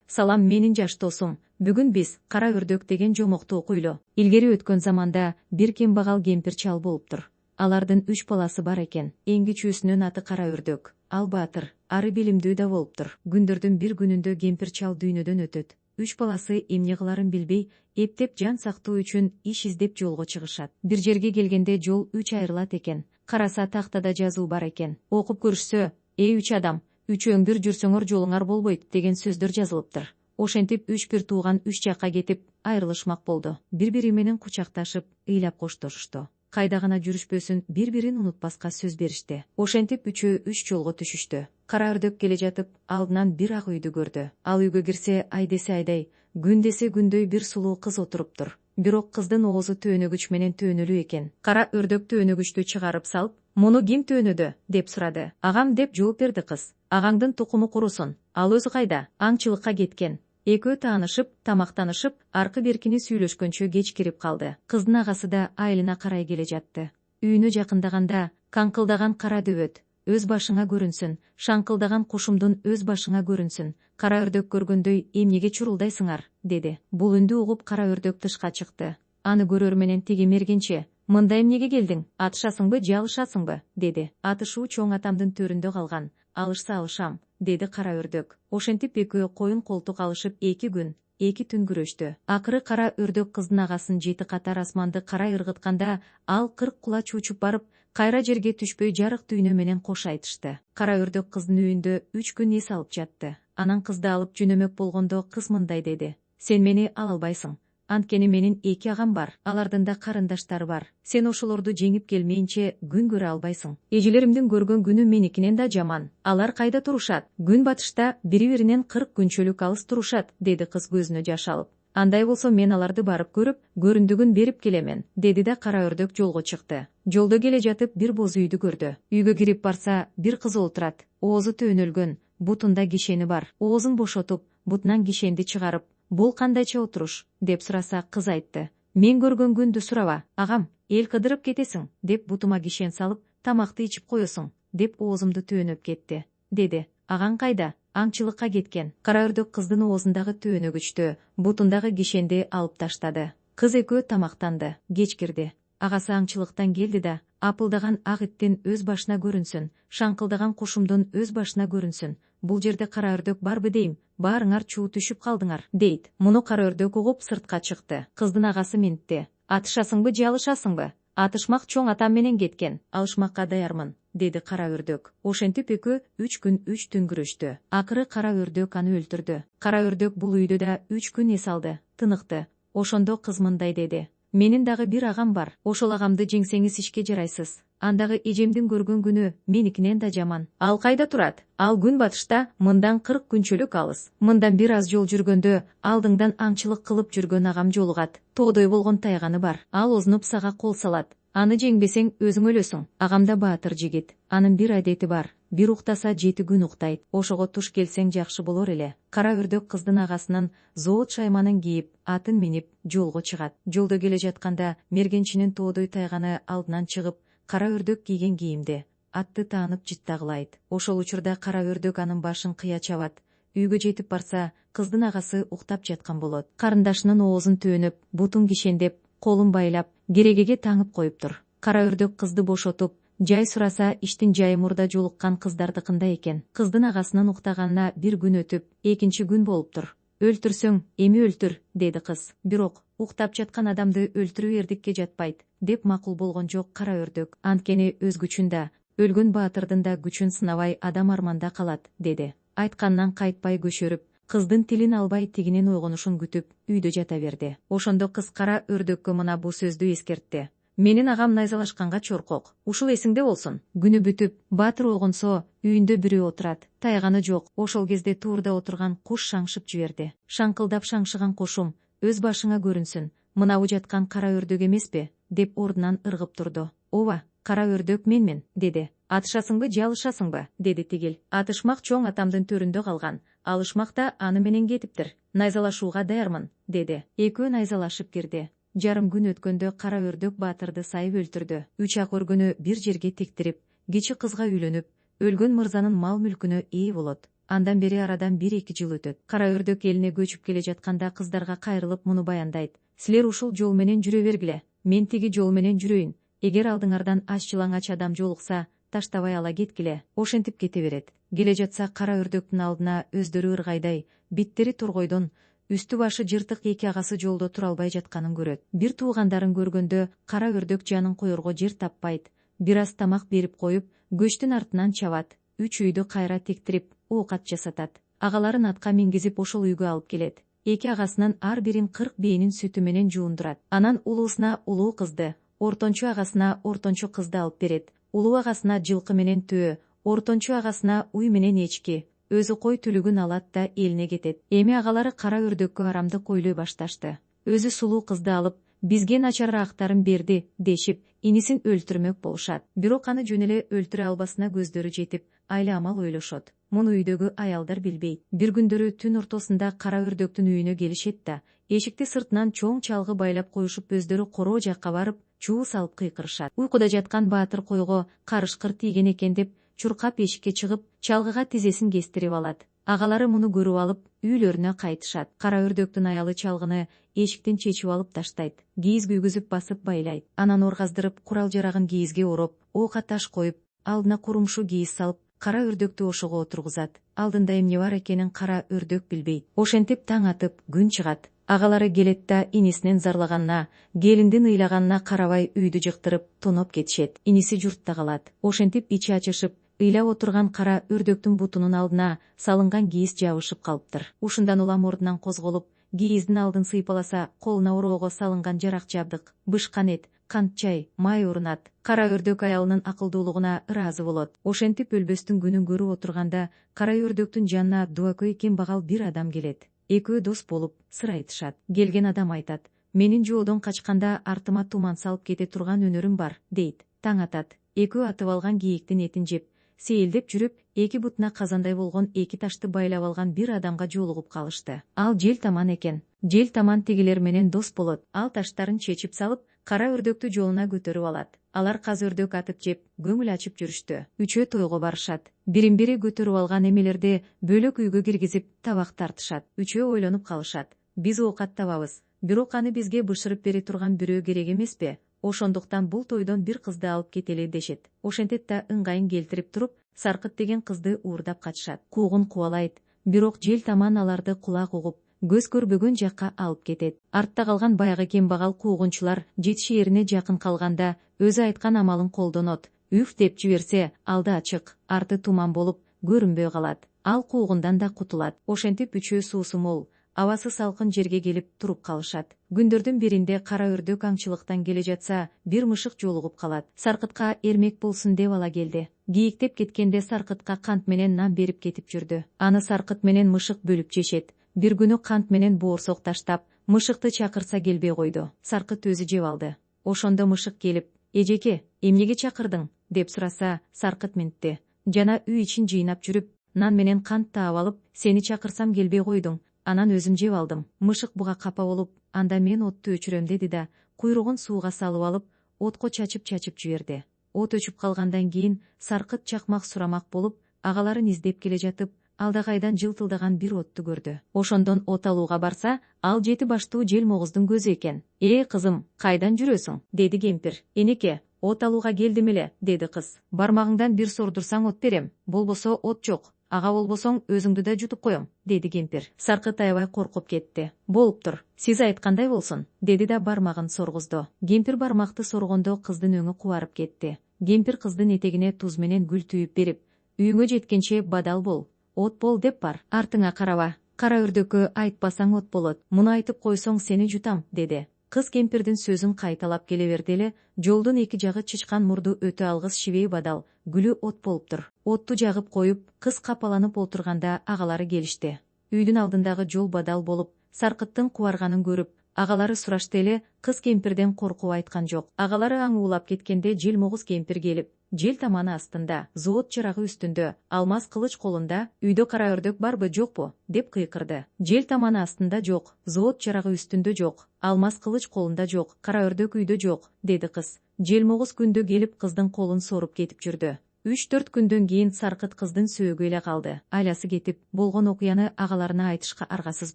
Салам, менин жаш досум. Бүгүн биз кара өрдөк деген жомокту окуйлу. Илгери өткөн заманда бир кембагал кемпир чал болуптур. Алардын 3 баласы бар экен. Эң кичүүсүнүн аты кара өрдөк. Ал баатыр, ары билимдүү да болуптур. Күндөрдүн бир күнүндө кемпир чал дүйнөдөн өтөт. 3 баласы эмне кыларын билбей, эптеп жан сактоо үчүн иш издеп жолго чыгышат. Бир жерге келгенде жол 3 айрылат экен. Караса тактада жазуу бар экен. Окуп көрүшсө, эй 3 адам, үчөөң бир жүрсөңөр жолуңар болбойт деген сөздөр жазылыптыр. Ошентип 3 бир тууган 3 жакка кетип айрылышмак болду. Бири-бири менен кучакташып, ыйлап коштошушту. Кайда гана жүрүшпөсүн бири-бирин унутпаска сөз беришти. Ошентип үчөө 3 жолго түшүштү. Кара өрдөк келе жатып, алдынан бир ак үйдү көрдү. Ал үйгө кирсе, ай десе айдай, күн десе күндөй бир сулуу кыз отуруптур. Бирок кыздын оозу төөнөгүч менен төөнөлүү экен. Кара өрдөк төөнөгүчтү чыгарып салып, "Муну ким төөнөдү?" деп сурады. "Агам" деп жооп берди кыз. "Агаңдын тукуму курусун. Ал өзү кайда? Аңчылыкка кеткен." Экөө таанышып, тамактанышып, аркы беркини сүйлөшкөнчө кеч кирип калды. Кыздын агасы да айылына карай келе жатты. Үйүнө жакындаганда, каңкылдаган кара дөбөт өз башыңа көрүнсүн, шаңкылдаган кушумдун өз башыңа көрүнсүн. Кара өрдөк көргөндөй эмнеге чурулдайсыңар, деди. Бул үндү угуп кара өрдөк тышка чыкты. Аны көрөр менен тиги мергенче, "Мында эмнеге келдиң? Атышасыңбы, же алышасыңбы?" деди. "Атышуу чоң атамдын төрүндө калган. Алышса алышам", деди кара өрдөк. Ошентип экөө коюн колтук алышып 2 күн, 2 түн күрөштү. Акыры кара өрдөк кыздын агасын 7 катар асманды карай ыргытканда, ал 40 кулач учуп барып, кайра жерге түшпөй жарык дүйнө менен кош айтышты. Кара өрдөк кыздын үйүндө 3 күн эс алып жатты. Анан кызды алып жөнөмөк болгондо кыз мындай деди: "Сен мени ала албайсың. Анткени менин 2 агам бар, алардын да карындаштары бар. Сен ошолорду жеңип келмейинче күн көрө албайсың. Эжелеримдин көргөн күнү меникинен да жаман. Алар кайда турушат? Күн батышта бири-биринен 40 күнчөлүк алыс турушат", деди кыз көзүнө жаш алып. "Андай болсо мен аларды барып көрүп, көрүндүгүн берип келемен", деди да кара өрдөк жолго чыкты. Жолдо келе жатып бир боз үйдү көрдү. Үйгө кирип барса, бир кыз отурат. Оозу төөнөлгөн, бутунда кишени бар. Оозун бошотуп, бутунан кишенди чыгарып, "Бул кандайча отуруш?" деп сураса, кыз айтты: "Мен көргөн күндү сураба, агам, эл кыдырып кетесиң", деп бутума кишен салып, "Тамакты ичип коесуң", деп оозумду төөнөп кетти", деди. "Агаң кайда?" "Аңчылыкка кеткен". Кара өрдөк кыздын оозундагы төөнөгүчтү, бутундагы кишенди алып таштады. Кыз экөө тамактанды. Кеч кирди. Агасы аңчылыктан келди да, "Апылдаган ак иттин өз башына көрүнсүн, шаңкылдаган кушумдун өз башына көрүнсүн. Бул жерде кара өрдөк барбы дейм, баарыңар чуу түшүп калдыңар", дейт. Муну кара өрдөк угуп сыртка чыкты. Кыздын агасы минтти. "Атышасыңбы, же алышасыңбы?" "Атышмак чоң атам менен кеткен. Алышмакка даярмын", деди кара өрдөк. Ошентип экөө 3 күн 3 түн күрөштү. Акыры кара өрдөк аны өлтүрдү. Кара өрдөк бул үйдө да 3 күн эс алды, тыныкты. Ошондо кыз мындай деди: "Менин дагы бир агам бар. Ошол агамды жеңсеңиз ишке жарайсыз. Андагы эжемдин көргөн күнү меникинен да жаман. Ал кайда турат? Ал күн батышта, мындан 40 күнчөлүк алыс. Мындан бир аз жол жүргөндө, алдыңдан аңчылык кылып жүргөн агам жолугат. Тоодой болгон тайганы бар. Ал озунуп сага кол салат. Аны жеңбесең өзүң өлөсүң. Агамда баатыр жигит. Анын бир адети бар. Бир уктаса 7 күн уктайт. Ошого туш келсең жакшы болор эле". Кара өрдөк кыздын агасынын зоот шайманын кийип, атын минип, жолго чыгат. Жолдо келе жатканда мергенчинин тоодой тайганы алдынан чыгып, кара өрдөк кийген кийимде атты таанып жыттагылайт. Ошол учурда кара өрдөк анын башын кыя чабат. Үйгө жетип барса, кыздын агасы уктап жаткан болот. Карындашынын оозун төөнөп, бутун кишендеп, колун байлап, керегеге таңып коюптур. Кара өрдөк кызды бошотуп, жай сураса, иштин жайы мурда жолуккан кыздардыкында экен. Кыздын агасынын уктаганына бир күн өтүп, 2-чи күн болуптур. "Өлтүрсөң, эми өлтүр", деди кыз. Бирок уктап жаткан адамды өлтүрүү эрдикке жатпайт, деп макул болгон жок кара өрдөк. "Анткени өз күчүн да, өлгөн баатырдын да күчүн сынабай адам арманда калат", деди. Айтканынан кайтпай көшөрүп, кыздын тилин албай тигинин ойгонушун күтүп, үйдө жата берди. Ошондо кыз кара өрдөккө мына бул сөздү эскертти: "Менин агам найзалашканга чоркок. Ушул эсиңде болсун. Күнү бүтүп, баатыр ойгонсо, үйүндө бирөө отурат. Тайганы жок". Ошол кезде туурда отурган куш шаңшып жиберди. Шаңкылдап шаңшыган кушум: "Өз башыңа көрүнсүн. Мынабу жаткан кара өрдөк эмеспи?" деп ордунан ыргып турду. "Ооба, кара өрдөк менмин", деди. "Атышасыңбы, же алышасыңбы?" деди тигил. "Атышмак чоң атамдын төрүндө калган. Алышмак да аны менен кетиптир. Найзалашууга даярмын", деди. Экөө найзалашып кирди. Жарым күн өткөндө кара өрдөк баатырды сайып өлтүрдү. 3 ак өргөнү бир жерге тиктирип, кичи кызга үйлөнүп, өлгөн мырзанын мал мүлкүнө ээ болот. Андан бери арадан 1-2 жыл өтөт. Кара Үрдөк элине көчүп келе жатканда кыздарга кайрылып муну баяндайт: силер ушул жол менен жүрө бергиле, мен тиги жол менен жүрөйүн. Эгер алдыңардан аш-жылаңач адам жолукса, таштабай ала кеткиле. Ошентип кете берет. Келе жатса Кара Үрдөктүн алдына өздөрү ыргайдай, биттери торгойдон, үстү башы жыртык эки агасы жолдо тура албай жатканын көрөт. Бир туугандарын көргөндө Кара Үрдөк жанын коерго жер таппайт. Бир аз тамак берип коюп, көчтүн артынан чабат. 3 үйдү кайра тектирип, оокат жасатат. Агаларын атка мингизип ошол үйгө алып келет. Эки агасынын ар бирин 40 бээнин сүтү менен жуундурат. Анан улуусуна улуу кызды, ортончу агасына ортончу кызды алып берет. Улуу агасына жылкы менен төө, ортончу агасына уй менен эчки, өзү кой түлүгүн алат да элине кетет. Эми агалары Кара Үрдөккө арамдык ойлой башташты. Өзү сулуу кызды алып, бизге начарраактарын берди дешип, инисин өлтүрмөк болушат. Бирок аны жөн эле өлтүрө албасына көздөрү жетип, айла амал ойлошот. Муну үйдөгү аялдар билбейт. Бир күндөрү түн ортосунда Кара Үрдөктүн үйүнө келишет да, эшикти сыртынан чоң чалгы байлап коюшуп, өздөрү короо жакка барып, чуу салып кыйкырышат. Уйкуда жаткан баатыр койго карышкыр тийген экен деп, чуркап эшикке чыгып, чалгыга тизесин кестирип алат. Агалары муну көрүп алып, үйлөрүнө кайтышат. Кара Үрдөктүн аялы чалгыны эшиктен чечип алып таштайт. Кийиз күйгүзүп басып байлайт. Анан оргаздырып, курал жарагын кийизге ороп, оокка таш коюп, алдына курумшу кийиз салып, Кара Үрдөктү ошого отургузат. Алдында эмне бар экенин Кара Үрдөк билбейт. Ошентип таң атып, күн чыгат. Агалары келет да инисинин зарлаганына, келиндин ыйлаганына карабай үйдү жыктырып, тоноп кетишет. Иниси журтта калат. Ошентип ичи ачышып, ыйлап отурган Кара Үрдөктүн бутунун алдына салынган кийиз жабышып калыптыр. Ушундан улам ордунан козголуп, кийиздин алдын сыйпаласа, колуна ороого салынган жарак жабдык, бышкан эт, кант чай, май урунат. Кара Үрдөк аялынын акылдуулугуна ыраазы болот. Ошентип өлбөстүн күнүн көрүп отурганда, Кара Үрдөктүн жанына Дубакөй кембагал бир адам келет. Экөө дос болуп, сыр айтышат. Келген адам айтат: менин жоодон качканда артыма туман салып кете турган өнөрүм бар, дейт. Таң атат. Экөө атып алган кийиктин этин жеп, сейилдеп жүрүп, эки бутуна казандай болгон эки ташты байлап алган бир адамга жолугуп калышты. Ал жел таман экен. Жел таман тигилер менен дос болот. Ал таштарын чечип салып, Кара Үрдөктү жолуна көтөрүп алат. Алар каз өрдөк атып жеп, көңүл ачып жүрүштү. Үчөө тойго барышат. Бирин-бири көтөрүп алган эмелерди бөлөк үйгө киргизип, табак тартышат. Үчөө ойлонуп калышат. Биз оокат табабыз, бирок аны бизге бышырып бере турган бирөө керек эмеспи? Ошондуктан бул тойдон бир кызды алып кетели дешет. Ошентет да ыңгайын келтирип туруп, Саркыт деген кызды уурдап качышат. Куугун кубалайт, бирок жел таман аларды кулак угуп, көз көрбөгөн жакка алып кетет. Артта калган баягы кембагал куугунчулар жетишээрине жакын калганда, өзү айткан амалын колдонот. Үф деп жиберсе, алды ачык, арты туман болуп, көрүнбөй калат. Ал куугундан да кутулат. Ошентип үчөө суусу мол, абасы салкын жерге келип туруп калышат. Күндөрдүн биринде Кара Үрдөк аңчылыктан келе жатса, бир мышык жолугуп калат. Саркытка эрмек болсун деп ала келди. Кийиктеп кеткенде Саркытка кант менен нан берип кетип жүрдү. Аны Саркыт менен мышык бөлүп жешет. Бир күнү кант менен боорсок таштап, мышыкты чакырса келбей койду. Саркыт өзү жеп алды. Ошондо мышык келип: эжеке, эмнеге чакырдың? Деп сураса, Саркыт ментти: жана үй ичин жыйнап жүрүп, нан менен кант таап алып, сени чакырсам келбей койдуң. Анан өзүм жеп алдым. Мышык буга капа болуп, анда мен отту өчүрөм деди да, куйругун сууга салып алып, отко чачып жиберди. От өчүп калгандан кийин Саркыт чакмак сурамак болуп, агаларын издеп келе жатып, алда кайдан жылтылдаган бир отту көрдү. Ошондон от алууга барса, ал 7 баштуу жел могуздун көзү экен. Кызым, кайдан жүрөсүң? Деди кемпир. Энеке, от алууга келдим эле, деди кыз. Бармагыңдан бир сордурсаң от берем, болбосо от жок. Ага болбосоң өзүңдү да жутуп коем, деди кемпир. Саркыт аябай коркуп кетти. Болуптур, сиз айткандай болсун, деди да бармагын соргузду. Кемпир бармакты соргондо кыздын өңү кубарып кетти. Кемпир кыздын этегине туз менен гүл түйүп берип: үйүңө жеткенче бадал бол, от бол деп бар, артыңа караба. Кара Үрдөккө айтпасаң от болот, муну айтып койсоң сени жутам, деди. Кыз кемпирдин сөзүн кайталап келе берди эле, жолдун эки жагы чычкан мурду өтө алгыс шибей бадал, гүлү от болуптур. Отту жагып коюп, кыз капаланып отурганда агалары келишти. Үйдүн алдындагы жол бадал болуп, Саркыттын кубарганын көрүп, агалары сурашты эле, кыз кемпирден коркуп айткан жок. Агалары аң уулап кеткенде жел могуз кемпир келип, жел таманы астында, зоот чырагы үстүндө, алмаз кылыч колунда: үйдө Кара Үрдөк барбы, жокпу? Деп кыйкырды. Жел таманы астында жок, зоот чырагы үстүндө жок, алмаз кылыч колунда жок, Кара Үрдөк үйдө жок, деди кыз. Жел могуз күндө келип кыздын колун соруп кетип жүрдү. 3-4 күндөн кийин Саркыт кыздын сөөгү эле калды. Айласы кетип, болгон окуяны агаларына айтышка аргасыз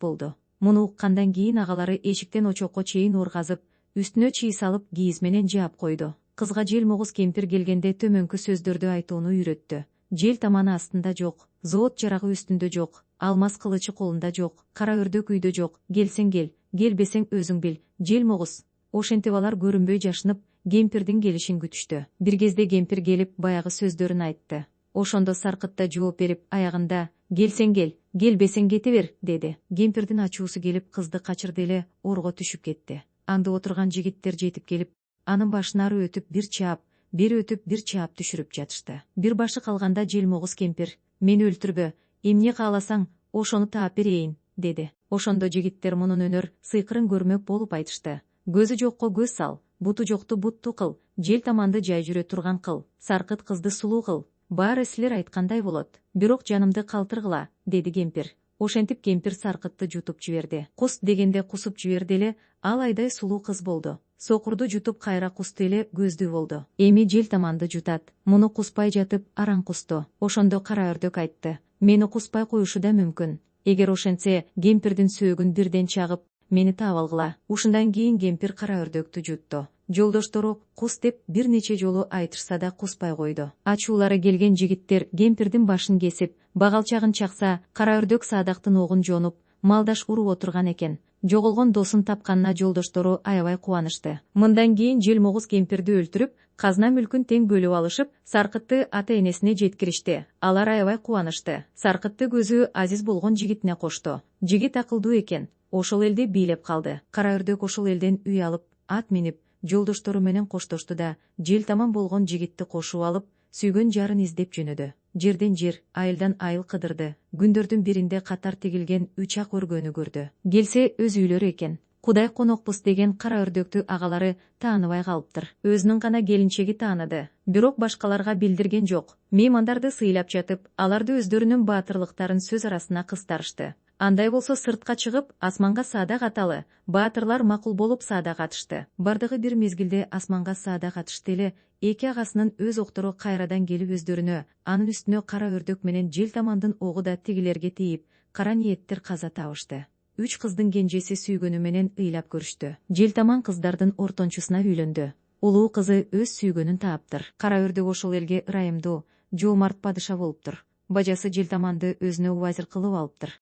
болду. Муну уккандан кийин агалары эшиктен очокко чейин ургазып, үстүнө чий салып кийиз менен жаап койду. Кызга желмогуз кемпир келгенде төмөнкү сөздөрдү айтууну үйрөттү. Жел таманы астында жок, зоот жарагы үстүндө жок, алмаз кылычы колунда жок, кара өрдөк үйдө жок, келсең кел, келбесең өзүң бил, желмогуз. Ошентип алар көрүнбөй жашынып, кемпирдин келишин күтүштү. Бир кезде кемпир келип баягы сөздөрүн айтты. Ошондо Саркыт да жооп берип, аягында келсең кел, келбесең кете бер, деди. Кемпирдин ачуусу келип кызды качырды эле орго түшүп кетти. Анда отурган жигиттер жетип келип, анын башын ары өтүп бир чаап, бери өтүп бир чаап түшүрүп жатышты. Бир башы калганда желмогуз кемпир, мени өлтүрбө, эмне кааласаң, ошону таап берейин, деди. Ошондо жигиттер мунун өнөр сыйкырын көрмөк болуп айтышты. Көзү жокко көз сал, буту жокту бутту кыл, жел таманды жай жүрө турган кыл, Саркыт кызды сулуу кыл. Баары силер айткандай болот, бирок жанымды калтыргыла, деди кемпир. Ошентип кемпир Саркытты жутуп жиберди. Кус дегенде кусуп жиберди эле, ал айдай сулуу кыз болду. Сокурду жутуп кайра кусту эле, көздүү болду. Эми жел таманды жутат. Муну куспай жатып аран кусту. Ошондо кара өрдөк айтты. Мени куспай коюшу да мүмкүн. Эгер ошентсе, кемпирдин сөөгүн бирден чагып, мени таап алгыла. Ушундан кийин кемпир кара өрдөктү жутту. Жолдоштору кус деп бир нече жолу айтышса да куспай койду. Ачуулары келген жигиттер кемпирдин башын кесип, багалчагын чакса, кара өрдөк саадактын огун жонуп, малдаш уруп отурган экен. Жоголгон досун тапканына жолдоштору аябай кубанышты. Мындан кийин желмогуз кемпирди өлтүрүп, казна мүлкүн тең бөлүп алышып, Саркытты ата-энесине жеткиришти. Алар аябай кубанышты. Саркытты көзү азиз болгон жигитине кошту. Жигит акылдуу экен. Ошол элди бийлеп калды. Кара өрдөк ошол элден үй алып, ат минип, жолдоштору менен коштошту да, жел таман болгон жигитти кошуп алып, сүйгөн жарын издеп жөнөдү. Жерден жер, айылдан айыл кыдырды. Күндөрдүн биринде катар тигилген 3 ак өргөнү көрдү. Келсе өз үйлөрү экен. Кудай конокпуз деген кара өрдөктү агалары тааныбай калыптыр. Өзүнүн гана келинчеги тааныды, бирок башкаларга билдирген жок. Меймандарды сыйлап жатып, аларды өздөрүнүн баатырлыктарын сөз арасына кыстарышты. Андай болсо сыртка чыгып, асманга саада каталы. Баатырлар макул болуп саада катышты. Бардыгы бир мезгилде асманга саада катышты эле, эки агасынын өз октору кайрадан келип өздөрүнө, анын үстүнө кара өрдөк менен жел тамандын огу да тигилерге тийип, кара ниеттер каза табышты. 3 кыздын кенжеси сүйгөнү менен ыйлап көрүштү. Жел таман кыздардын ортончусуна үйлөндү. Улуу кызы өз сүйгөнүн таптыр. Кара өрдөк ошол элге ырайымдуу, жоомарт падыша болуптур. Бажасы жел таманды өзүнө убазир кылып алыптыр.